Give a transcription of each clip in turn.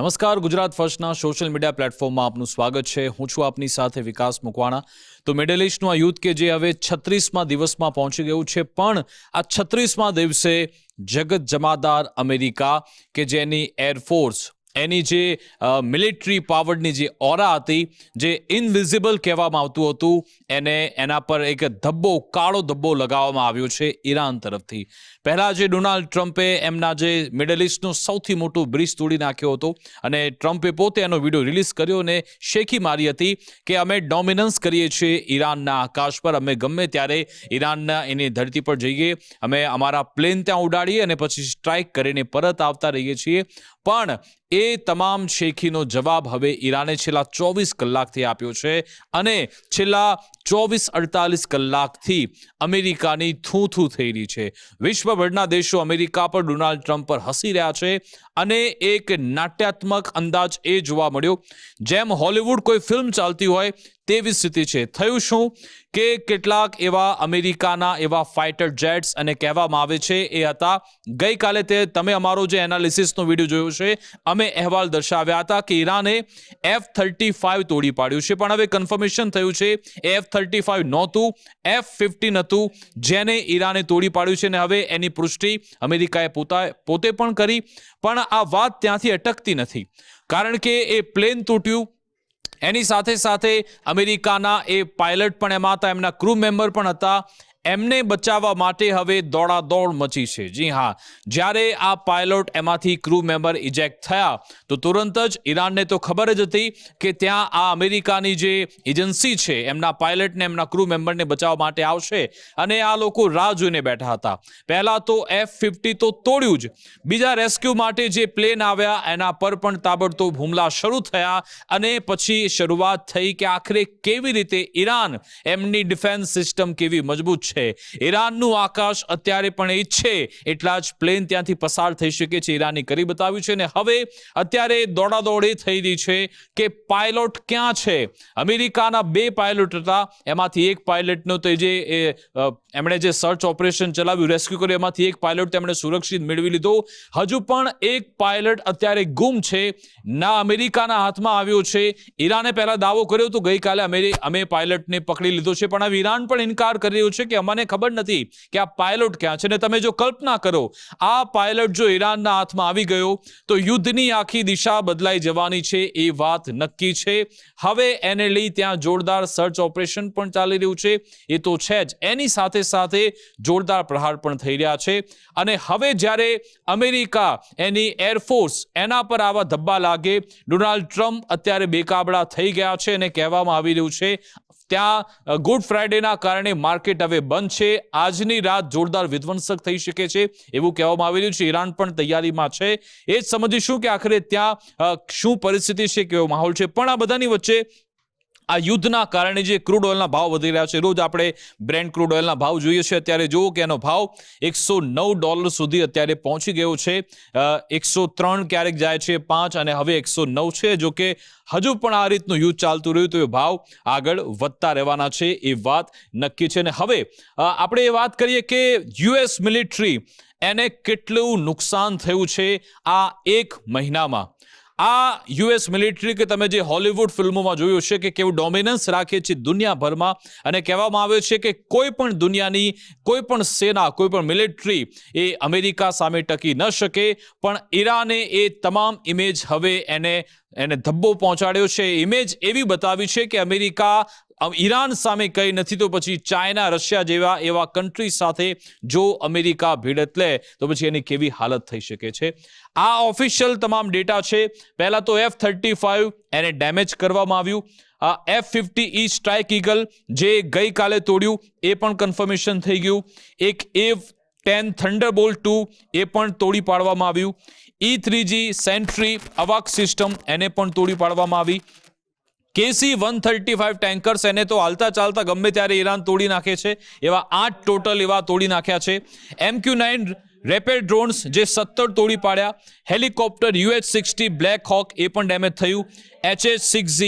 નમસ્કાર, Gujarat ફર્સ્ટના social media પ્લેટફોર્મમાં આપનું સ્વાગત છે. હું છું આપની સાથે વિકાસ મકવાણા. તો મિડલ ઇસ્ટનું આ યુદ્ધ કે જે હવે 36મા દિવસમાં પહોંચી ગયું છે, પણ આ 36મા દિવસે જગત જમાદાર અમેરિકા કે જેની એરફોર્સ, એની જે મિલિટરી પાવરની જે ઓરા હતી, જે ઇનવિઝિબલ કહેવામાં આવતું હતું, એના પર એક ધબ્બો, કાળો ધબ્બો લગાવવામાં આવ્યો છે ઈરાન તરફથી. પહેલાં જે ડોનાલ્ડ ટ્રમ્પે એમના જે મિડલ ઇસ્ટનું સૌથી મોટું બ્રિજ તોડી નાખ્યો હતો અને ટ્રમ્પે પોતે એનો વિડીયો રિલીઝ કર્યો અને શેખી મારી હતી કે અમે ડોમિનન્સ કરીએ છીએ ઈરાનના આકાશ પર, અમે ગમે ત્યારે ઈરાનના એની ધરતી પર જઈએ, અમે અમારા પ્લેન ત્યાં ઉડાડીએ અને પછી સ્ટ્રાઇક કરીને પરત આવતા રહીએ છીએ. પણ એ તમામ શેખીનો જવાબ હવે ઈરાને છેલ્લા 24 કલાકથી આપ્યો છે અને છેલ્લા 24-48 કલાકથી અમેરિકાની થૂ થઈ રહી છે. વિશ્વભરના દેશો અમેરિકા પર, ડોનાલ્ડ ટ્રમ્પ પર હસી રહ્યા છે અને એક નાટ્યાત્મક અંદાજ એ જોવા મળ્યો જેમ હોલિવૂડ કોઈ ફિલ્મ ચાલતી હોય તેવી સ્થિતિ છે. થયું શું કે કેટલાક એવા અમેરિકાના એવા ફાઇટર જેટ્સ, અને કહેવામાં આવે છે એ હતા, ગઈકાલે તમે અમારો જે એનાલિસિસનો વિડીયો જોયો છે, અમે અહેવાલ દર્શાવ્યા હતા કે ઈરાને F-35 તોડી પાડ્યું છે, પણ હવે કન્ફર્મેશન થયું છે F-35 નહોતું, F-15 હતું જેને ઈરાને તોડી પાડ્યું છે અને હવે એની પુષ્ટિ અમેરિકાએ પોતે પણ કરી. પણ આ વાત ત્યાંથી અટકતી નથી, કારણ કે એ પ્લેન તૂટ્યું, એની સાથે સાથે અમેરિકાના એ પાયલટ પણ એમાં હતા, એમના ક્રૂ મેમ્બર પણ હતા. એમને બચાવવા માટે હવે દોડાદોડ મચી છે. જી હા, જ્યારે આ પાયલોટ એમાંથી ક્રૂ મેમ્બર ઇજેક્ટ થયા તો તુરંત જ ઈરાનને તો ખબર જ હતી કે ત્યાં આ અમેરિકાની જે એજન્સી છે એમના પાયલટને, એમના ક્રૂ મેમ્બરને બચાવવા માટે આવશે અને આ લોકો રાહ જોઈને બેઠા હતા. પહેલાં તો F-50 તો તોડ્યું જ, બીજા રેસ્ક્યુ માટે જે પ્લેન આવ્યા એના પર પણ તાબડતોબ હુમલા શરૂ થયા અને પછી શરૂઆત થઈ કે આખરે કેવી રીતે ઈરાન, એમની ડિફેન્સ સિસ્ટમ કેવી મજબૂત છે. ઈરાનનું આકાશ અત્યારે પણ ઈચ્છે એટલા જ પ્લેન ત્યાંથી પસાર થઈ શકે છે, ઈરાની કરી બતાવ્યું છે. અને હવે અત્યારે દોડાદોડ એ થઈ રહી છે કે પાયલોટ ક્યાં છે. અમેરિકાના 2 પાયલોટ હતા, એમાંથી એક પાયલોટનો તો એમણે જે સર્ચ ઓપરેશન ચલાવ્યું, રેસ્ક્યુ કર્યું, એમાંથી એક પાયલોટ તેમણે સુરક્ષિત મેળવી લીધો. હજુ પણ એક પાયલટ અત્યારે ગુમ છે, ના અમેરિકાના હાથમાં આવ્યો છે. ઈરાને પહેલા દાવો કર્યો હતો ગઈકાલે અમે પાયલટને પકડી લીધો છે, પણ હવે ઈરાન પણ ઇનકાર કરી રહ્યો છે કે અમને ખબર નથી કે આ પાયલોટ ક્યાં છે. ને તમે જો કલ્પના કરો, આ પાયલટ જો ઈરાનના હાથમાં આવી ગયો તો યુદ્ધની આખી દિશા બદલાઈ જવાની છે, એ વાત નક્કી છે. હવે એને લઈ ત્યાં જોરદાર સર્ચ ઓપરેશન પણ ચાલી રહ્યું છે, એ તો છે જ, એની સાથે સાથે જોરદાર પ્રહાર પણ થઈ રહ્યા છે. અને હવે જ્યારે અમેરિકા, એની એરફોર્સ, એના પર આવા ધબ્બા લાગે, ડોનાલ્ડ ટ્રમ્પ અત્યારે બેકાબડા થઈ ગયા છે અને કહેવામાં આવી રહ્યું છે ત્યાં ગુડ ફ્રાઇડેના કારણે માર્કેટ હવે બંધ છે, આજની રાત જોરદાર વિધ્વંસક થઈ શકે છે એવું કહેવામાં આવી રહ્યું છે. ઈરાન પણ તૈયારીમાં છે. એ જ સમજીશું કે આખરે ત્યાં શું પરિસ્થિતિ છે, કેવો માહોલ છે. પણ આ બધાની વચ્ચે આ યુદ્ધના કારણે જે ક્રૂડ ઓઇલના ભાવ વધી રહ્યા છે, રોજ આપણે બ્રેન્ટ ક્રૂડ ઓઇલના ભાવ જોઈએ છે, અત્યારે જુઓ કે એનો ભાવ $109 સુધી અત્યારે પહોંચી ગયો છે. 103 ક્યારેક જાય છે, 5 અને હવે 109 છે. જો કે હજુ પણ આ રીતનું યુદ્ધ ચાલતું રહ્યું તો એ ભાવ આગળ વધતા રહેવાના છે, એ વાત નક્કી છે. અને હવે આપણે એ વાત કરીએ કે યુએસ મિલિટરી, એને કેટલું નુકસાન થયું છે આ એક મહિનામાં. આ યુએસ મિલિટરી કે તમે જે હોલિવૂડ ફિલ્મોમાં જોયું છે કે કેવું ડોમિનન્સ રાખે છે દુનિયાભરમાં, અને કહેવામાં આવે છે કે કોઈ પણ દુનિયાની કોઈ પણ સેના, કોઈ પણ મિલિટરી એ અમેરિકા સામે ટકી ન શકે. પણ ઈરાને એ તમામ ઇમેજ હવે એને ધબ્બો પહોંચાડ્યો છે. ઇમેજ એવી બતાવી છે કે અમેરિકા ઈરાન સામે કંઈ નથી તો પછી ચાઇના, રશિયા જેવા એવા કન્ટ્રી સાથે જો અમેરિકા ભીડત લે તો પછી એની કેવી હાલત થઈ શકે છે. આ ઓફિશિયલ તમામ ડેટા છે. પહેલા તો F-35 એને ડેમેજ કરવામાં આવ્યું. F-50E સ્ટ્રાઇક ઈગલ જે ગઈકાલે તોડ્યું એ પણ કન્ફર્મેશન થઈ ગયું. એક F-10 થંડરબોલ્ટ 2 એ પણ તોડી પાડવામાં આવ્યું. E-3G સેન્ટ્રી અવાક સિસ્ટમ એને પણ તોડી પાડવામાં આવી. KC-135 ટેન્કર્સ, એને તો હાલતા ચાલતા ગમે ત્યારે ઈરાન તોડી નાખે છે, એવા 8 ટોટલ એવા તોડી નાખ્યા છે. MQ-9 રેપિડ ડ્રોન્સ જે 17 તોડી પાડ્યા. હેલિકોપ્ટર UH-60 બ્લેક હોક એ પણ ડેમેજ થયું. HH-6Z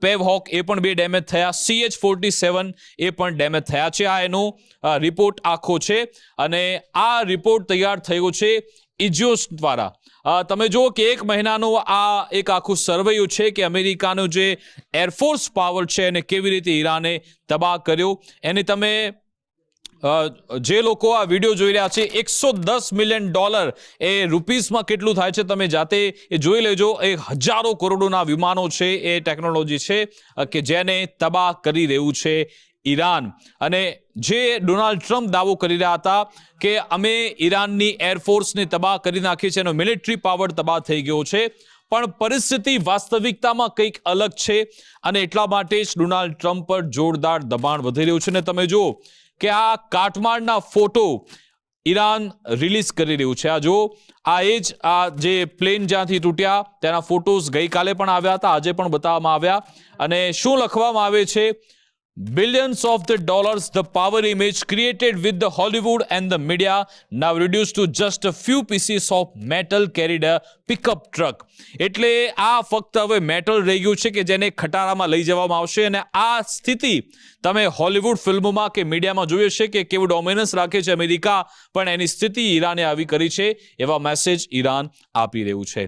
પેવહોક એ પણ 2 ડેમેજ થયા. CH-47 એ પણ ડેમેજ થયા છે. આ એનો રિપોર્ટ આખો છે અને આ રિપોર્ટ તૈયાર થયો છે ઇજિયોસ દ્વારા તમે જુઓ કે 1 મહિનાનો આ એક આખું સર્વેયું છે કે અમેરિકાનો જે એરફોર્સ પાવર છે એને કેવી રીતે ઈરાને તબાહ કર્યો. એની તમે જે લોકો આ વિડીયો જોઈ રહ્યા છે, $110 મિલિયન એ રૂપીસમાં કેટલું થાય છે તમે જાતે એ જોઈ લેજો. એ હજારો કરોડોના વિમાનો છે, એ ટેકનોલોજી છે કે જેને તબાહ કરી રહ્યું છે ઈરાન. અને જે ડોનાલ્ડ ટ્રમ્પ દાવો કરી રહ્યા હતા કે અમે ઈરાનની એરફોર્સને તબાહ કરી નાખી છે, એનો મિલિટરી પાવર તબાહ થઈ ગયો છે, પણ પરિસ્થિતિ વાસ્તવિકતામાં કંઈક અલગ છે અને એટલા માટે જ ડોનાલ્ડ ટ્રમ્પ પર જોરદાર દબાણ વધી રહ્યું છે. અને તમે જુઓ કે આ કાટમાળના ફોટો ઈરાન રિલીઝ કરી રહ્યું છે. આ જો આ જે પ્લેન જ્યાંથી તૂટ્યા તેના ફોટોઝ ગઈકાલે પણ આવ્યા હતા, આજે પણ બતાવવામાં આવ્યા. અને શું લખવામાં આવે છે? Billions of the dollars, the power image created with the Hollywood and the media now reduced to just a few pieces of metal carried a pickup truck. એટલે આ ફક્ત હવે મેટલ રહી ગયું છે કે જેને ખટારામાં લઈ જવામાં આવશે. અને આ સ્થિતિ તમે હોલિવૂડ ફિલ્મોમાં કે મીડિયામાં જોઈ હશે કે કેવું ડોમિનન્સ રાખે છે અમેરિકા, પણ એની સ્થિતિ ઈરાને આવી કરી છે. એવા મેસેજ ઈરાન આપી રહ્યું છે.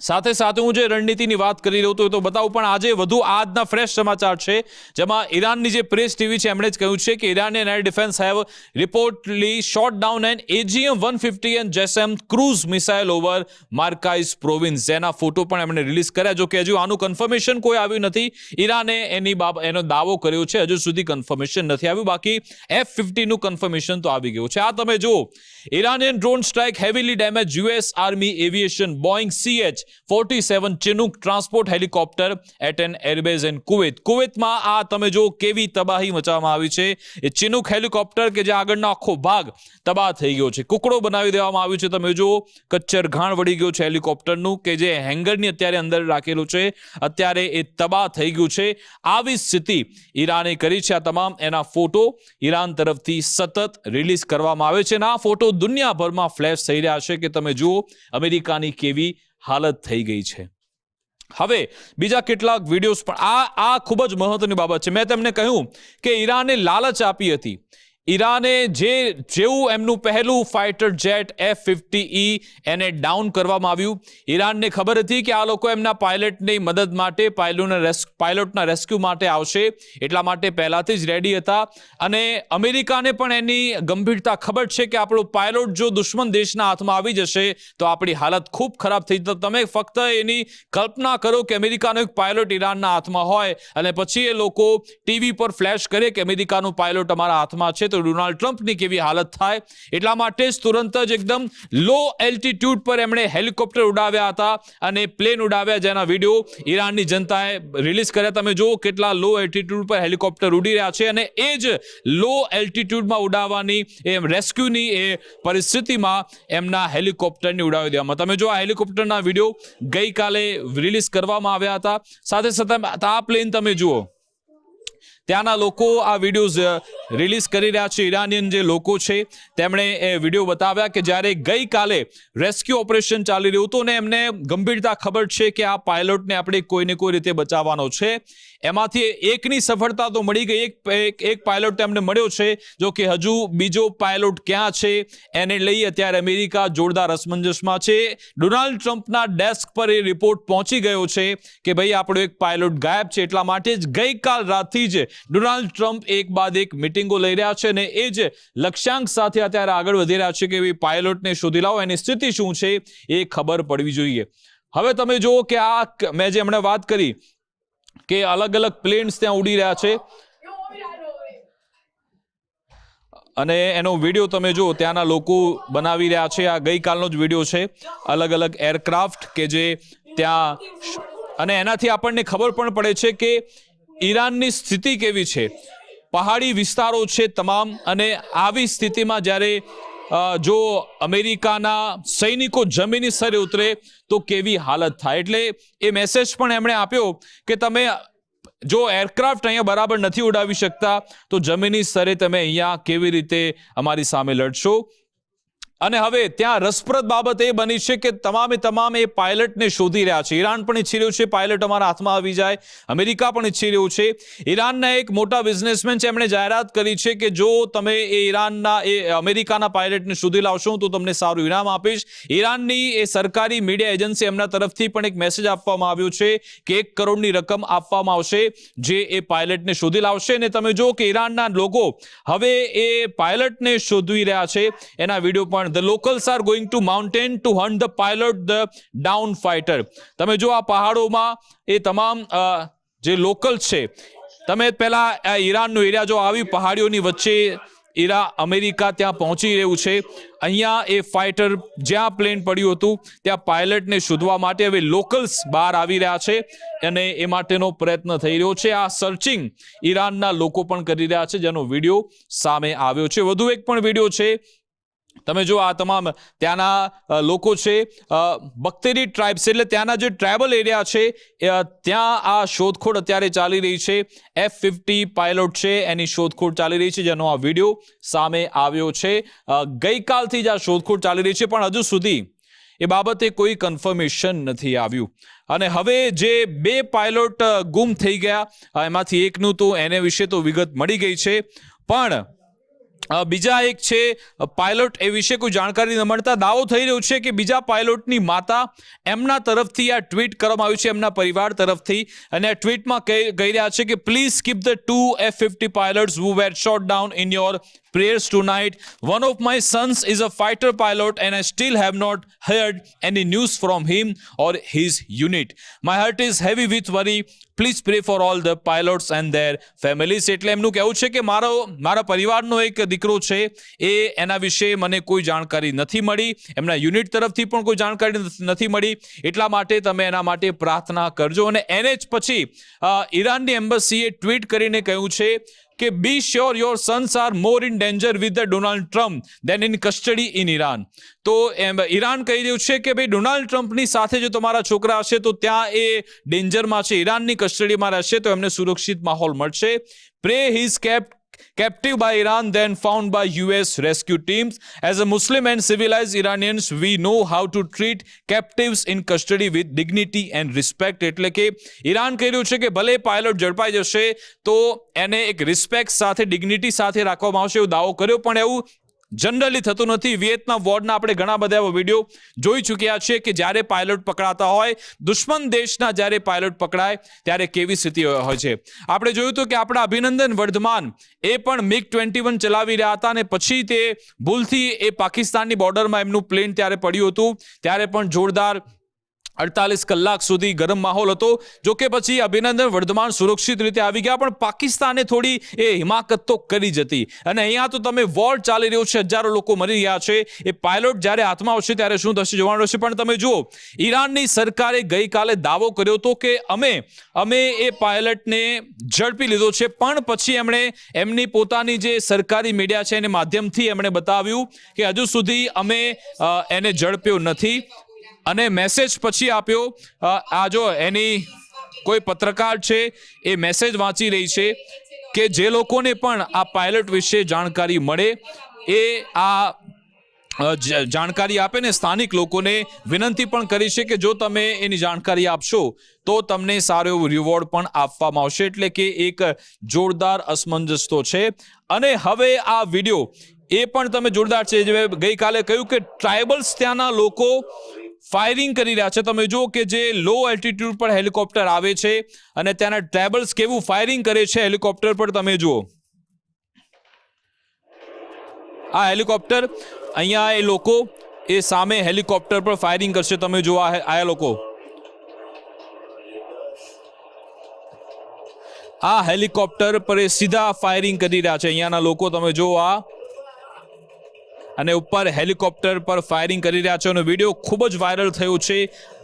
સાથે સાથે હું જે રણનીતિની વાત કરી રહ્યો હતો એ તો બતાવું, પણ આજે વધુ આજના ફ્રેશ સમાચાર છે જેમાં ઈરાનની જે પ્રેસ ટીવી છે એમણે જ કહ્યું છે કે Iranian air defence have reportedly shot down an AGM-150 and JASSM cruise missile over Markazi province. જેના ફોટો પણ એમણે રિલીઝ કર્યા. જો કે હજુ આનું કન્ફર્મેશન કોઈ આવ્યું નથી. ઈરાને એનો દાવો કર્યો છે, હજુ સુધી કન્ફર્મેશન નથી આવ્યું. બાકી F-50 નું કન્ફર્મેશન તો આવી ગયું છે. આ તમે જુઓ, Iranian drone strike heavily damage US army aviation Boeing CH-47 Chinook transport helicopter at an airbase in Kuwait. કુવૈતમાં આ તમે જો કેવી તબાહી મચાવવામાં આવી છે. એ ચિનુક હેલિકોપ્ટર કે જે આગળનો આખો ભાગ તબાહ થઈ ગયો છે, કુકડો બનાવી દેવામાં આવ્યું છે. તમે જો કચ્ચર ઘાણ વળી ગયું છે હેલિકોપ્ટરનું, કે જે હેંગરની અત્યારે અંદર રાખેલું છે, અત્યારે એ તબાહ થઈ ગયું છે. આવી સ્થિતિ ઈરાને કરી છે. આ તમામ એના ફોટો ઈરાન તરફથી સતત રિલીઝ કરવામાં આવે છે અને આ ફોટો દુનિયાભરમાં ફ્લેશ થઈ રહ્યા છે કે તમે જુઓ અમેરિકાની કેવી હાલત થઈ ગઈ છે. હવે બીજા કેટલાક વિડીયોઝ પણ આ ખૂબ જ મહત્વની બાબત છે. મેં તમને કહ્યું કે ઈરાને લાલચ આપી હતી. ઈરાને જેવું એમનું પહેલું ફાઇટર જેટ F-50E એને ડાઉન કરવામાં આવ્યું. ઈરાનને ખબર હતી કે આ લોકો એમના પાયલટની મદદ માટે, પાયલોટના રેસ્ક્યુ માટે આવશે, એટલા માટે પહેલાથી જ રેડી હતા. અને અમેરિકાને પણ એની ગંભીરતા ખબર છે કે આપણો પાયલોટ જો દુશ્મન દેશના હાથમાં આવી જશે તો આપણી હાલત ખૂબ ખરાબ થઈ જશે. તમે ફક્ત એની કલ્પના કરો કે અમેરિકાનો એક પાયલોટ ઈરાનના હાથમાં હોય અને પછી એ લોકો ટીવી પર ફ્લેશ કરે કે અમેરિકાનો પાયલોટ અમારા હાથમાં છે, તો ડોનાલ્ડ ટ્રમ્પની કેવી હાલત થાય. એટલા માટે જ તુરંત જ એકદમ લો એલ્ટિટ્યુડ પર એમણે હેલિકોપ્ટર ઉડાવ્યા હતા અને પ્લેન ઉડાવ્યા, જેના વિડીયો ઈરાનની જનતાએ રિલીઝ કર્યા. તમે જુઓ કેટલા લો એલ્ટિટ્યુડ પર હેલિકોપ્ટર ઉડી રહ્યા છે અને એ જ લો એલ્ટિટ્યુડમાં ઉડાવવાની રેસ્ક્યુની એ પરિસ્થિતિમાં એમના હેલિકોપ્ટરને ઉડાવી દેવામાં. તમે જો આ હેલિકોપ્ટરના વિડીયો ગઈકાલે રિલીઝ કરવામાં આવ્યા હતા. સાથે સાથે આ પ્લેન તમે જુઓ, ત્યાંના લોકો આ વિડીયોઝ રિલીઝ કરી રહ્યા છે. ઈરાનિયન જે લોકો છે તેમણે એ વિડીયો બતાવ્યા કે જ્યારે ગઈકાલે રેસ્ક્યુ ઓપરેશન ચાલી રહ્યું હતું અને એમને ગંભીરતા ખબર છે કે આ પાયલોટને આપણે કોઈને કોઈ રીતે બચાવવાનો છે. એમાંથી એકની સફળતા તો મળી ગઈ, એક પાયલોટ એમને મળ્યો છે. જો કે હજુ બીજો પાયલોટ ક્યાં છે એને લઈ અત્યારે અમેરિકા જોરદાર અસમંજસમાં છે. ડોનાલ્ડ ટ્રમ્પના ડેસ્ક પર એ રિપોર્ટ પહોંચી ગયો છે કે ભાઈ આપણો એક પાયલોટ ગાયબ છે. એટલા માટે જ ગઈકાલ રાતથી જ ડોનાલ્ડ ટ્રમ્પ એક બાદ એક મિટિંગો લઈ રહ્યા છે અને એ જ લક્ષ્યાંક સાથે અત્યારે આગળ વધી રહ્યા છે કે પાયલોટને શોધી લાવો, એની સ્થિતિ શું છે એ ખબર પડવી જોઈએ. હવે તમે જુઓ કે આ મેં જે હમણાં વાત કરી કે અલગ અલગ પ્લેન્સ ત્યાં ઉડી રહ્યા છે અને એનો વિડીયો તમે જુઓ, ત્યાંના લોકો બનાવી રહ્યા છે. આ ગઈકાલનો જ વિડીયો છે. અલગ અલગ એરક્રાફ્ટ કે જે ત્યાં, અને એનાથી આપણને ખબર પણ પડે છે કે ઈરાનની સ્થિતિ કેવી છે. પહાડી વિસ્તારો છે તમામ, અને આવી સ્થિતિમાં જ્યારે જો અમેરિકાના સૈનિકો જમીની સ્તરે ઉતરે તો કેવી હાલત થાય. એટલે એ મેસેજ પણ એમણે આપ્યો કે તમે જો એરક્રાફ્ટ અહીંયા બરાબર નથી ઉડાવી શકતા તો જમીની સ્તરે તમે અહીંયા કેવી રીતે અમારી સામે લડશો. અને હવે ત્યાં રસપ્રદ બાબત એ બની છે કે તમામ એ પાયલટને શોધી રહ્યા છે. ઈરાન પણ ઈચ્છી રહ્યું છે પાયલટ અમારા હાથમાં આવી જાય, અમેરિકા પણ ઈચ્છી રહ્યું છે. ઈરાનના એક મોટા બિઝનેસમેન છે, એમણે જાહેરાત કરી છે કે જો તમે એ અમેરિકાના પાયલટને શોધી લાવશો તો તમને સારું ઇનામ આપીશ. ઈરાનની એ સરકારી મીડિયા એજન્સી એમના તરફથી પણ એક મેસેજ આપવામાં આવ્યો છે કે 1 કરોડની રકમ આપવામાં આવશે જે એ પાયલટને શોધી લાવશે. અને તમે જો કે ઈરાનના લોકો હવે એ પાયલટને શોધી રહ્યા છે. એના વિડીયો પણ The locals are going to mountain to hunt the pilot, the down fighter. તમે જો આ પહાડોમાં એ તમામ જે લોકલ છે, તમે પહેલા ઈરાનનો એરિયા જો આવી પહાડીઓની વચ્ચે અમેરિકા ત્યાં પહોંચી રહ્યું છે. અહીંયા એ ફાઇટર જ્યાં પ્લેન પડ્યું હતું ત્યાં પાયલટને શોધવા માટે હવે લોકલ્સ બહાર આવી રહ્યા છે અને એ માટેનો પ્રયત્ન થઈ રહ્યો છે. આ સર્ચિંગ ઈરાનના લોકો પણ કરી રહ્યા છે, જેનો વિડીયો સામે આવ્યો છે. વધુ એક પણ વિડીયો છે, તમે જો આ તમામ ત્યાંના લોકો છે, બખ્તરી ટ્રાઇબ્સ એટલે ત્યાંના જે ટ્રાઇબલ એરિયા છે ત્યાં આ શોધખોળ અત્યારે ચાલી રહી છે. F-50 પાયલોટ છે, એની શોધખોળ ચાલી રહી છે, જેનો આ વિડીયો સામે આવ્યો છે. ગઈકાલથી જ આ શોધખોળ ચાલી રહી છે, પણ હજુ સુધી એ બાબતે કોઈ કન્ફર્મેશન નથી આવ્યું. અને હવે જે 2 પાયલોટ ગુમ થઈ ગયા એમાંથી એકનું તો એને વિશે તો વિગત મળી ગઈ છે, પણ બીજા એક છે પાયલોટ, એ વિશે કોઈ જાણકારી ન મળતા દાવો થઈ રહ્યો છે કે બીજા પાયલોટની માતા એમના તરફથી આ ટ્વીટ કરવામાં આવ્યું છે, એમના પરિવાર તરફથી. અને આ ટ્વીટમાં કહી રહ્યા છે કે please keep the 2 F-50 pilots who were shot down in your prayers tonight. One of my sons is a fighter pilot and I still have not heard any news from him or his unit. My heart is heavy with worry. Please pray for all the pilots and their families. એટલે એમનું કહેવું છે કે મારા પરિવારનો એક દીકરો છે, એના વિશે મને કોઈ જાણકારી નથી મળી, એમના યુનિટ તરફથી પણ કોઈ જાણકારી નથી મળી, એટલા માટે તમે એના માટે પ્રાર્થના કરજો. અને એને જ પછી ઈરાનની એમ્બસીએ ટ્વીટ કરીને કહ્યું છે કે be sure your sons are more in danger with the Donald Trump than in custody in Iran. તો ઈરાન કહી રહ્યું છે કે ભાઈ ડોનાલ્ડ ટ્રમ્પની સાથે જો તમારા છોકરા હશે તો ત્યાં એ ડેન્જરમાં છે, ઈરાનની કસ્ટડીમાં રહેશે તો એમને સુરક્ષિત માહોલ મળશે. Pray he's kept captive by Iran, then found by US rescue teams. As a Muslim and civilized Iranians, we know how to treat captives in custody with dignity and respect. એટલે કે ઈરાન કહી રહ્યું છે કે ભલે pilot ઝડપાઈ જશે તો એને એક રિસ્પેક્ટ સાથે, ડિગ્નિટી સાથે રાખવામાં આવશે એવો દાવો કર્યો, પણ એવું જનરલી થતું નથી. વિયેતનામ વોરના આપણે ઘણા બધા એવા વિડીયો જોઈ ચૂક્યા છીએ કે જ્યારે પાયલોટ પકડાતા હોય, દુશ્મન દેશના જ્યારે પાયલોટ પકડાય ત્યારે કેવી સ્થિતિ હોય છે. આપણે જોયું હતું કે આપણા અભિનંદન વર્ધમાન એ પણ MiG-21 ચલાવી રહ્યા હતા અને પછી તે ભૂલથી એ પાકિસ્તાનની બોર્ડરમાં એમનું પ્લેન ત્યારે પડ્યું હતું, ત્યારે પણ જોરદાર 48 કલાક સુધી ગરમ માહોલ હતો. જો કે પછી અભિનંદન વર્ધમાન સુરક્ષિત રીતે આવી ગયા, પણ પાકિસ્તાને થોડી એ હિમાકત તો કરી જ હતી. અને અહીંયા તો તમે વોર ચાલી રહ્યો છે, હજારો લોકો મરી રહ્યા છે. એ પાયલોટ જ્યારે હાથમાં આવશે ત્યારે શું થશે જોવાનું રહેશે. પણ તમે જુઓ, ઈરાનની સરકારે ગઈકાલે દાવો કર્યો હતો કે અમે એ પાયલટને ઝડપી લીધો છે, પણ પછી એમણે એમની પોતાની જે સરકારી મીડિયા છે એને માધ્યમથી એમણે બતાવ્યું કે હજુ સુધી અમે એને ઝડપ્યો નથી. અને મેસેજ પછી આપ્યો, આ જો એની કોઈ પત્રકાર છે એ મેસેજ વાંચી રહી છે કે જે લોકોને પણ આ પાયલટ વિશે જાણકારી મળે એ આ જાણકારી આપે ને સ્થાનિક લોકોને વિનંતી પણ કરી છે કે જો તમે એની જાણકારી આપશો તો તમને સારો એવો રિવોર્ડ પણ આપવામાં આવશે. એટલે કે એક જોરદાર અસમંજસ તો છે. અને હવે આ વિડીયો એ પણ તમે જોરદાર છે, જે ગઈકાલે કહ્યું કે ટ્રાઇબલ્સ ત્યાંના લોકો ફાયરિંગ કરી રહ્યા છે. તમે જુઓ કે જે લો એલ્ટિટ્યુડ પર હેલિકોપ્ટર આવે છે અને ત્યાંના ટ્રાઇબલ્સ કેવું ફાયરિંગ કરે છે હેલિકોપ્ટર પર. તમે જુઓ આ હેલિકોપ્ટર, અહીંયા એ લોકો એ સામે હેલિકોપ્ટર પર ફાયરિંગ કરશે. તમે જુઓ આ લોકો આ હેલિકોપ્ટર પર સીધા ફાયરિંગ કરી રહ્યા છે અહીંયાના લોકો. તમે જુઓ આ, અને ઉપર હેલિકોપ્ટર પર ફાયરિંગ કરી રહ્યા છે. અને વિડીયો ખૂબ જ વાયરલ થયો છે.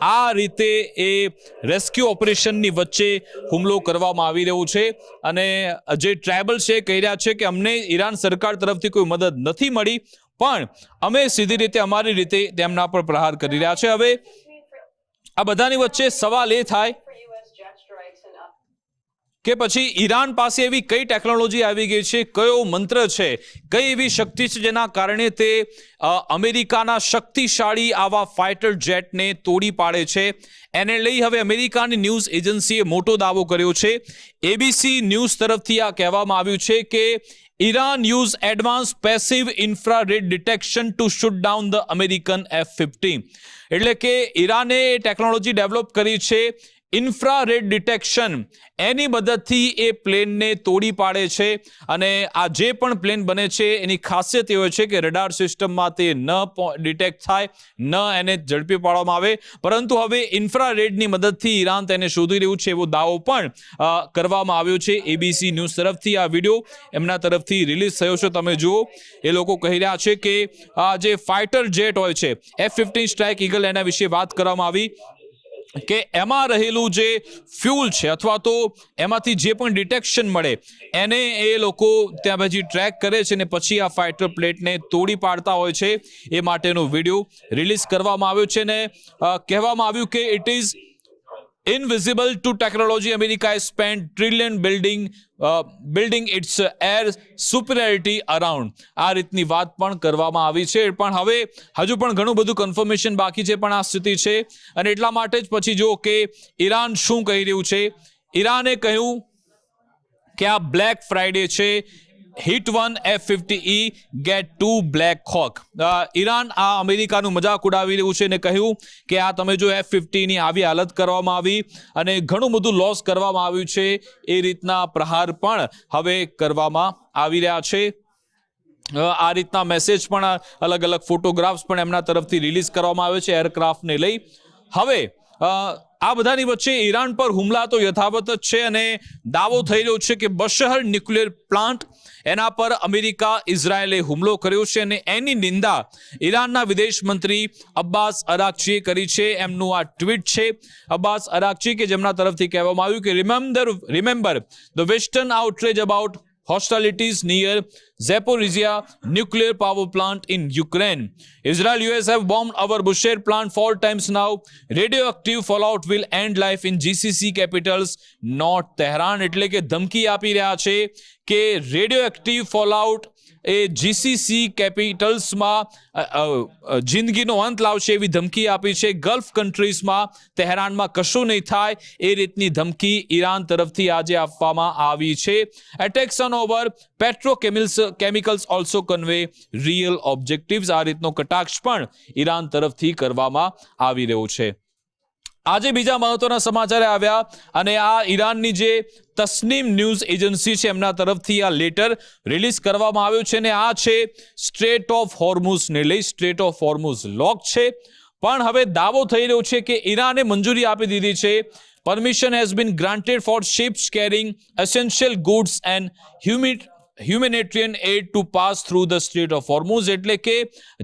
આ રીતે એ રેસ્ક્યુ ઓપરેશનની વચ્ચે હુમલો કરવામાં આવી રહ્યો છે. અને જે ટ્રાઇબલ છે કહી રહ્યા છે કે અમને ઈરાન સરકાર તરફથી કોઈ મદદ નથી મળી, પણ અમે સીધી રીતે અમારી રીતે તેમના પર પ્રહાર કરી રહ્યા છે. હવે આ બધાની વચ્ચે સવાલ એ થાય કે પછી ઈરાન પાસે એવી કઈ ટેકનોલોજી આવી ગઈ છે, કયો મંત્ર છે, કઈ એવી શક્તિ છે જેના કારણે તે અમેરિકાના શક્તિશાળી આવા ફાઇટર જેટને તોડી પાડે છે. એને લઈ હવે અમેરિકાની ન્યૂઝ એજન્સીએ મોટો દાવો કર્યો છે. એબીસી ન્યૂઝ તરફથી આ કહેવામાં આવ્યું છે કે Iran use advanced passive infrared detection to shoot down the American F-15. એટલે કે ઈરાને ટેકનોલોજી ડેવલપ કરી છે ઇન્ફ્રારેડ ડિટેક્શન, એની મદદથી એ પ્લેનને તોડી પાડે છે. અને આ જે પણ પ્લેન બને છે એની ખાસિયત એ હોય છે કે રડાર સિસ્ટમમાં તે ન ડિટેક્ટ થાય, ન એને ઝડપી પાડવામાં આવે, પરંતુ હવે ઇન્ફ્રારેડની મદદથી ઈરાન તેને શોધી રહ્યું છે એવો દાવો પણ કરવામાં આવ્યો છે. એબીસી ન્યૂઝ તરફથી આ વિડીયો એમના તરફથી રિલીઝ થયો છે, તમે જુઓ. એ લોકો કહી રહ્યા છે કે આ જે ફાઇટર જેટ હોય છે F-15 સ્ટ્રાઇક ઈગલ, એના વિશે વાત કરવામાં આવી કે એમાં રહેલું જે ફ્યુલ છે અથવા તો એમાંથી જે પણ ડિટેક્શન મળે એને એ લોકો ત્યાં પછી ટ્રેક કરે છે અને પછી આ ફાઇટર પ્લેટને તોડી પાડતા હોય છે. એ માટેનો વિડીયો રિલીઝ કરવામાં આવ્યો છે અને કહેવામાં આવ્યું કે it is invisible to technology. America has spent trillion building its air superiority around. આ રીતની વાત પણ કરવામાં આવી છે. પણ હવે હજુ પણ ઘણું બધું કન્ફર્મેશન બાકી છે, પણ આ સ્થિતિ છે. અને એટલા માટે જ પછી જો કે ઈરાન શું કહી રહ્યું છે. ઈરાને કહ્યું કે આ બ્લેક ફ્રાઇડે છે, hit one F-50E get 2 black hawk. Iran આ અમેરિકાનું મજાક ઉડાવી રહ્યું છે અને કહ્યું કે આ તમે જો F-50 ની આવી હાલત કરવામાં આવી અને ઘણું બધું લોસ કરવામાં આવ્યું છે, એ રીતના પ્રહાર પણ હવે કરવામાં આવી રહ્યા છે. આ રીતના મેસેજ પણ, અલગ અલગ ફોટોગ્રાફ્સ પણ એમના તરફથી રિલીઝ કરવામાં આવે છે એરક્રાફ્ટને લઈ. હવે આ બધાની વચ્ચે ઈરાન પર હુમલા તો યથાવત જ છે અને દાવો થઈ રહ્યો છે કે બશહર ન્યુક્લિયર પ્લાન્ટ, એના પર અમેરિકા ઇઝરાયેલે હુમલો કર્યો છે અને એની નિંદા ઈરાનના વિદેશ મંત્રી અબ્બાસ અરાકચીએ કરી છે. એમનું આ ટ્વીટ છે અબ્બાસ અરાકચી, કે જેમના તરફથી કહેવામાં આવ્યું કે remember the western આઉટરેજ about hostilities near Zaporizhia nuclear power plant in Ukraine. Israel US have bombed our Bushehr plant 4 times now. Radioactive fallout will end life in GCC capitals, not Tehran. એટલે કે ધમકી આપી રહ્યા છે કે radioactive ફોલઆઉટ એ GCC કેપિટલ્સમાં જિંદગીનો અંત લાવશે એવી ધમકી આપી છે. ગલ્ફ કન્ટ્રીઝમાં, તેહરાનમાં કશું નહીં થાય એ રીતની ધમકી ઈરાન તરફથી આજે આપવામાં આવી છે. Attacks on over petrochemicals also convey real objectives. આ રીતનો કટાક્ષ પણ ઈરાન તરફથી કરવામાં આવી રહ્યો છે. આજે બીજા મહત્વના સમાચાર આવ્યા અને આ ઈરાનની જે તસ્નીમ ન્યૂઝ એજન્સી છે એમના તરફથી આ લેટર રિલીઝ કરવામાં આવ્યું છે અને આ છે સ્ટ્રેટ ઓફ હોર્મુઝને લઈ. સ્ટ્રેટ ઓફ હોર્મુઝ લોક છે, પણ હવે દાવો થઈ રહ્યો છે કે ઈરાને મંજૂરી આપી દીધી છે. Permission has been granted for ships carrying essential goods and humanitarian aid to pass through the Strait of Hormuz. એટલે કે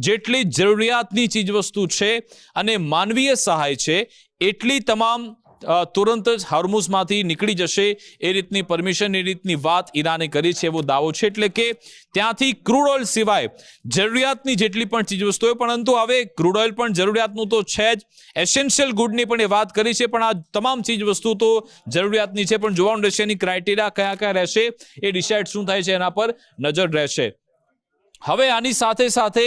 જેટલી જરૂરિયાતની ચીજવસ્તુ છે અને માનવીય સહાય છે એટલી તમામ તુરંત જ હોર્મુઝમાંથી નીકળી જશે એ રીતની પરમિશન, એ રીતની વાત ઈરાને કરી છે એવો દાવો છે. એટલે કે ત્યાંથી ક્રૂડ ઓઇલ સિવાય જરૂરિયાતની જેટલી પણ ચીજવસ્તુ હોય, પરંતુ હવે ક્રૂડ ઓઇલ પણ જરૂરિયાતનું તો છે જ, એસેન્શિયલ ગુડની પણ એ વાત કરી છે, પણ આ તમામ ચીજવસ્તુ તો જરૂરિયાતની છે. પણ જોવાનું રહેશે એની ક્રાઇટેરિયા કયા કયા રહેશે, એ ડિસાઇડ શું થાય છે એના પર નજર રહેશે. હવે આની સાથે સાથે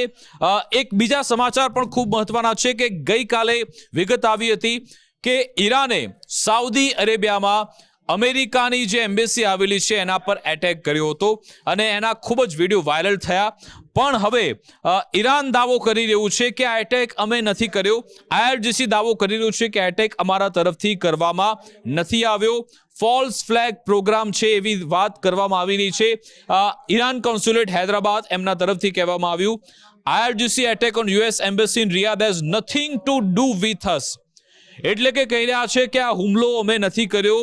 એક બીજા સમાચાર પણ ખૂબ મહત્વના છે કે ગઈકાલે વિગત આવી હતી કે ઈરાને સાઉદી અરેબિયામાં અમેરિકાની જે એમ્બેસી આવેલી છે એના પર એટેક કર્યો હતો અને એના ખૂબ જ વિડીયો વાયરલ થયા. પણ હવે ઈરાન દાવો કરી રહ્યું છે કે આ એટેક અમે નથી કર્યો. IRGC દાવો કરી રહ્યું છે કે એટેક અમારા તરફથી કરવામાં નથી આવ્યો. ફોલ્સ ફ્લેગ પ્રોગ્રામ છે એવી વાત કરવામાં આવી રહી છે. ઈરાન કોન્સ્યુલેટ હૈદરાબાદ, એમના તરફથી કહેવામાં આવ્યું IRGC attack on US embassy in Riyadh has nothing to do with us. એટલે કે કહી રહ્યા છે કે આ હુમલો અમે નથી કર્યો.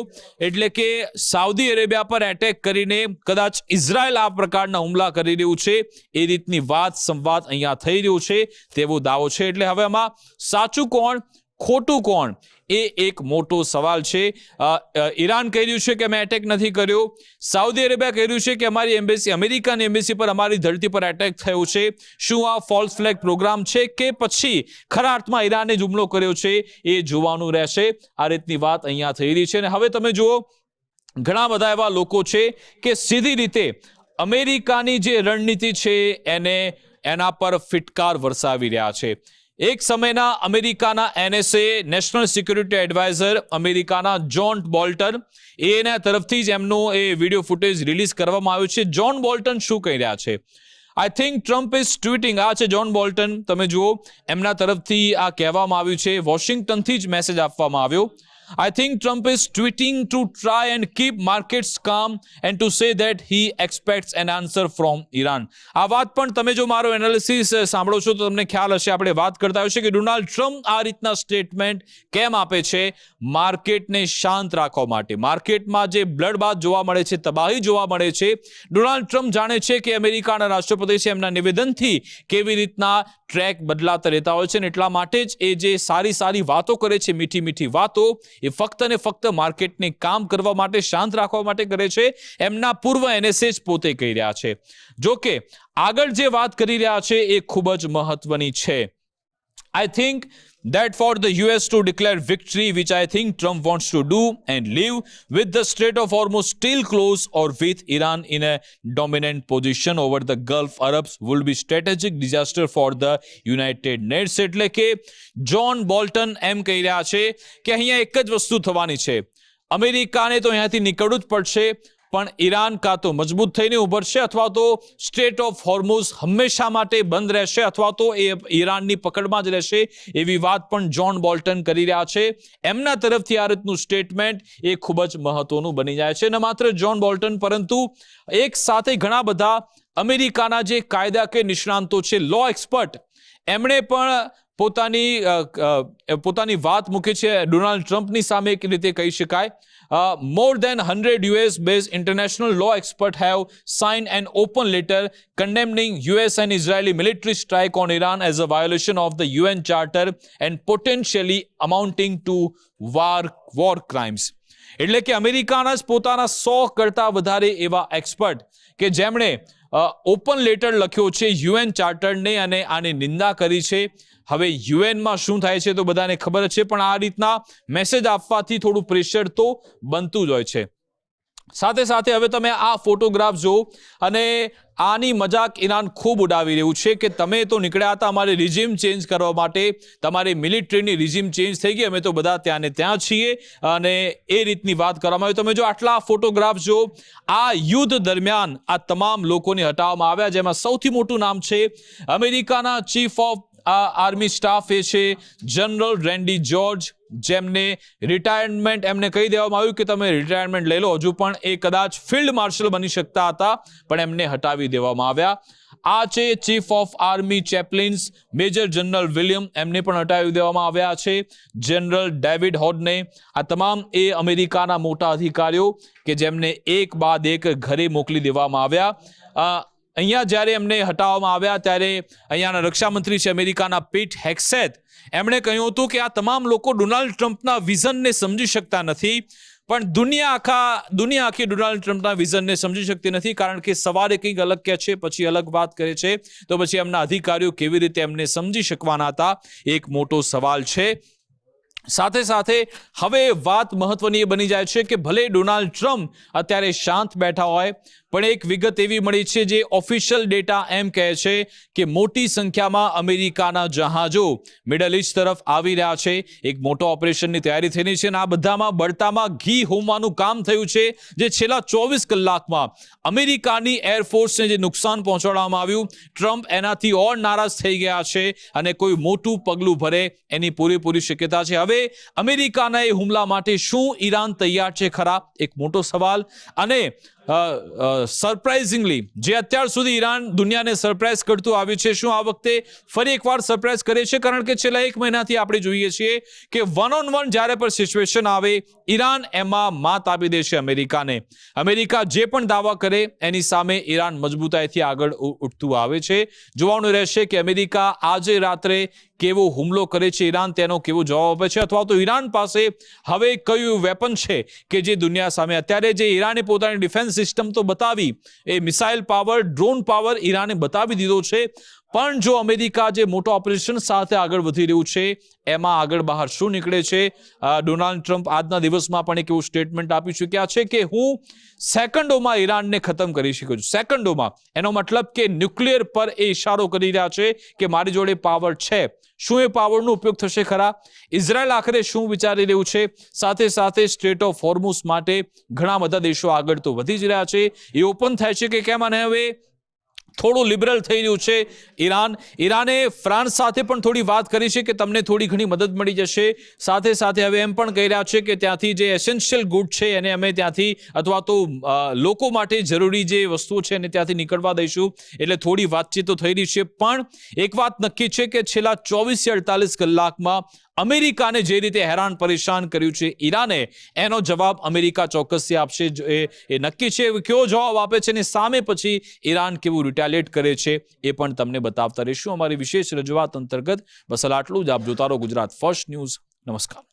એટલે કે સાઉદી અરેબિયા પર એટેક કરીને કદાચ ઇઝરાયલ આ પ્રકારના હુમલા કરી રહ્યું છે એ રીતની વાત, સંવાદ અહીંયા થઈ રહ્યું છે તેવો દાવો છે. એટલે હવે આમાં સાચું કોણ, ખોટું કોણ, એ એક મોટો સવાલ છે. ઈરાન કહી રહ્યું છે કે અમે એટેક નથી કર્યો. સાઉદી અરેબિયા કહી રહ્યું છે કે અમારી એમ્બેસી, અમેરિકન એમ્બેસી પર અમારી ધરતી પર એટેક થયો છે. શું આ ફોલ્સ ફ્લેગ પ્રોગ્રામ છે કે પછી ખરા અર્થમાં ઈરાને જ હુમલો કર્યો છે, એ જોવાનું રહેશે. આ રીતની વાત અહીંયા થઈ રહી છે. અને હવે તમે જુઓ ઘણા બધા એવા લોકો છે કે સીધી રીતે અમેરિકાની જે રણનીતિ છે એના પર ફિટકાર વરસાવી રહ્યા છે. એક સમયના અમેરિકાના NSA નેશનલ સિક્યુરિટી એડવાઇઝર અમેરિકાના જ્હોન બોલ્ટન એના તરફથી જ એમનો એ વિડીયો ફૂટેજ રિલીઝ કરવામાં આવ્યો છે. જ્હોન બોલ્ટન શું કહી રહ્યા છે? I think Trump is ટ્વીટિંગ. આ છે જ્હોન બોલ્ટન, તમે જુઓ એમના તરફથી આ કહેવામાં આવ્યું છે, વોશિંગ્ટનથી જ મેસેજ આપવામાં આવ્યો. I think Trump is tweeting to try and keep markets calm and to say that he expects an answer from Iran. આ વાત પણ તમે જો મારો એનાલિસિસ સાંભળો છો તો તમને ખ્યાલ હશે, આપણે વાત કરતા હોય છે કે ડોનાલ્ડ ટ્રમ્પ આ રીતના સ્ટેટમેન્ટ કેમ આપે છે? માર્કેટને શાંત રાખવા માટે. માર્કેટમાં જે બ્લડબાથ જોવા મળે છે, તબાહી જોવા મળે છે, ડોનાલ્ડ ટ્રમ્પ જાણે છે કે અમેરિકાના રાષ્ટ્રપતિ છે એમના નિવેદનથી કેવી રીતના ટ્રેક બદલાતા રહેતા હોય છે, અને એટલા માટે જ એ જે સારી સારી વાતો કરે છે, મીઠી મીઠી વાતો, એ ફક્ત ને ફક્ત માર્કેટને કામ કરવા માટે, શાંત રાખવા માટે કરે છે. એમના પૂર્વ NSA જ પોતે કહી રહ્યા છે. જો કે આગળ જે વાત કરી રહ્યા છે એ ખૂબ જ મહત્વની છે. I think that for the US to declare victory, which I think Trump wants to do, and live with the Strait of Hormuz still closed or with Iran in a dominant position over the Gulf Arabs will be strategic disaster for the United States. એટલે કે John Bolton એમ કહી રહ્યા છે કે અહીંયા એક જ વસ્તુ થવાની છે, અમેરિકાને તો અહીંયાથી નીકળવું જ પડશે, પણ ઈરાન કાં તો મજબૂત થઈને ઉભરશે અથવા તો સ્ટ્રેટ ઓફ હોર્મુઝ હંમેશા માટે બંધ રહેશે અથવા તો એ ઈરાનની પકડમાં જ રહેશે. એવી વાત પણ જ્હોન બોલ્ટન કરી રહ્યા છે. એમના તરફથી આ રીતનું સ્ટેટમેન્ટ એ ખૂબ જ મહત્વનું બની જાય છે. ન માત્ર જ્હોન બોલ્ટન પરંતુ એક સાથે ઘણા બધા અમેરિકાના જે કાયદાકીય નિષ્ણાંતો છે, લો એક્સપર્ટ, એમણે પણ પોતાની વાત મૂકી છે ડોનાલ્ડ ટ્રમ્પની સામે. એક રીતે કહી શકાય, more than 100 US-based international law experts have signed an open letter condemning US and Israeli military strike on Iran as a violation of the UN Charter and potentially amounting to war crimes. એટલે કે અમેરિકાના જ પોતાના 100 કરતા વધારે એવા expert કે જેમણે ઓપન લેટર લખ્યો છે UN ચાર્ટરને અને આની નિંદા કરી છે. હવે યુએનમાં શું થાય છે તો બધાને ખબર છે, પણ આ રીતના મેસેજ આપવાથી થોડું પ્રેશર તો બનતું જ હોય છે. સાથે સાથે હવે તમે આ ફોટોગ્રાફ જો, અને આની મજાક ઈરાન ખૂબ ઉડાવી રહ્યું છે કે તમે તો નીકળ્યા હતા અમારે રિઝિમ ચેન્જ કરવા માટે, તમારી મિલિટરીની રિઝિમ ચેન્જ થઈ ગઈ, અમે તો બધા ત્યાં ને ત્યાં છીએ, અને એ રીતની વાત કરવામાં આવી. તમે જો આટલા ફોટોગ્રાફ જો, આ યુદ્ધ દરમિયાન આ તમામ લોકોને હટાવવામાં આવ્યા, જેમાં સૌથી મોટું નામ છે અમેરિકાના ચીફ ઓફ આર્મી સ્ટાફ એ છે જનરલ રેન્ડી જ્યોર્જ, જેમને રિટાયરમેન્ટ એમને કહી દેવામાં આવ્યું કે તમે રિટાયરમેન્ટ લઈ લો. હજુ પણ એ કદાચ ફિલ્ડ માર્શલ બની શકતા હતા, પણ એમને હટાવી દેવામાં આવ્યા. આ છે chief of army chaplains major general William, એમને પણ હટાવી દેવામાં આવ્યા છે. જનરલ ડેવિડ હોડને, આ તમામ એ અમેરિકાના મોટા અધિકારીઓ કે જેમને એક બાદ એક ઘરે મોકલી દેવામાં આવ્યા. અહીંયા જ્યારે એમને હટાવવામાં આવ્યા ત્યારે અહીંયાના રક્ષામંત્રી છે અમેરિકાના પીટ હેક્સેથ, એમણે કહ્યું હતું કે આ તમામ લોકો ડોનાલ્ડ ટ્રમ્પના વિઝનને સમજી શકતા નથી, પણ દુનિયા આખી ડોનાલ્ડ ટ્રમ્પના વિઝનને સમજી શકતી નથી, કારણ કે સવારે કંઈક અલગ કહે છે, પછી અલગ વાત કરે છે, તો પછી એમના અધિકારીઓ કેવી રીતે એમને સમજી શકવાના હતા, એક મોટો સવાલ છે. સાથે સાથે હવે વાત મહત્વની બની જાય છે કે ભલે ડોનાલ્ડ ટ્રમ્પ અત્યારે શાંત બેઠા હોય, પણ એક વિગત એવી મળી છે જે ઓફિશિયલ ડેટા એમ કહે છે કે મોટી સંખ્યામાં અમેરિકાના જહાજો મિડલ ઇસ્ટ તરફ આવી રહ્યા છે. એક મોટો ઓપરેશનની તૈયારી થઈને છે, અને આ બધામાં બળતામાં ઘી હોમવાનું કામ થયું છે, જે છેલ્લા 24 કલાકમાં અમેરિકાની એરફોર્સને જે નુકસાન પહોંચાડવામાં આવ્યું, ટ્રમ્પ એનાથી ઓર નારાજ થઈ ગયા છે અને કોઈ મોટું પગલું ભરે એની પૂરેપૂરી શક્યતા છે. હવે અમેરિકાના એ હુમલા માટે શું ઈરાન તૈયાર છે ખરા? એક મોટો સવાલ. અને સરપ્રાઇઝિંગલી જે અત્યાર સુધી ઈરાન દુનિયાને સરપ્રાઇઝ કરતું આવ્યું છે, શું આ વખતે ફરી એકવાર સરપ્રાઇઝ કરે છે? કારણ કે છેલ્લા 1 મહિનાથી આપણે જોઈએ છીએ કે વન ઓન વન જ્યારે પણ સિચ્યુએશન આવે, ઈરાન એમાં માત આપી દેશે અમેરિકાને. અમેરિકા જે પણ દાવા કરે એની સામે ઈરાન મજબૂતાઈથી આગળ ઉઠતું આવે છે. જોવાનું રહેશે કે અમેરિકા આજે રાત્રે કેવો હુમલો કરે છે, ઈરાન તેનો કેવો જવાબ આપે છે, અથવા તો ઈરાન પાસે હવે કયું વેપન છે કે જે દુનિયા સામે અત્યારે જે ઈરાને પોતાની ડિફેન્સ સિસ્ટમ તો બતાવી, એ મિસાઇલ પાવર, ડ્રોન પાવર ઈરાને બતાવી દીધો છે, પણ જો અમેરિકા જે મોટા ઓપરેશન સાથે આગળ વધી રહ્યું છે એમાં આગળ બહાર શું નીકળે છે? ડોનાલ્ડ ટ્રમ્પ આજના દિવસમાં પણ એક એવું સ્ટેટમેન્ટ આપી ચૂક્યા છે કે હું સેકન્ડોમાં ઈરાનને ખતમ કરી શકું છું. સેકન્ડોમાં, એનો મતલબ કે ન્યુક્લિયર પર એ ઇશારો કરી રહ્યા છે કે મારી જોડે પાવર છે. શું એ પાવરનો ઉપયોગ થશે ખરા? ઇઝરાયલ આખરે શું વિચારી રહ્યું છે? સાથે સાથે સ્ટ્રેટ ઓફ હોર્મુઝ માટે ઘણા બધા દેશો આગળ તો વધી જ રહ્યા છે. એ ઓપન થાય છે કે કેમ, અને હવે થોડું લિબરલ થઈ રહ્યું છે ઈરાને ફ્રાન્સ સાથે પણ થોડી વાત કરી છે કે તમને થોડી ઘણી મદદ મળી જશે. સાથે સાથે હવે એમ પણ કહી રહ્યા છે કે ત્યાંથી જે એસેન્શિયલ ગુડ છે એને અમે ત્યાંથી, અથવા તો લોકો માટે જરૂરી જે વસ્તુઓ છે એને ત્યાંથી નીકળવા દઈશું. એટલે થોડી વાતચીતો થઈ રહી છે. પણ એક વાત નક્કી છે કે છેલ્લા 24 થી 48 કલાકમાં અમેરિકાને જે રીતે હેરાન પરેશાન કર્યું છે ઈરાને, એનો જવાબ અમેરિકા ચોક્કસથી આપશે. એ નક્કી છે. કેવો જવાબ આપે છે અને સામે પછી ઈરાન કેવું રિટાલિએટ કરે છે એ પણ તમને બતાવતા રહીશું અમારી વિશેષ રજૂઆત અંતર્ગત. બસ આટલું જ. આપ જોતા રહો ગુજરાત ફર્સ્ટ ન્યૂઝ. નમસ્કાર.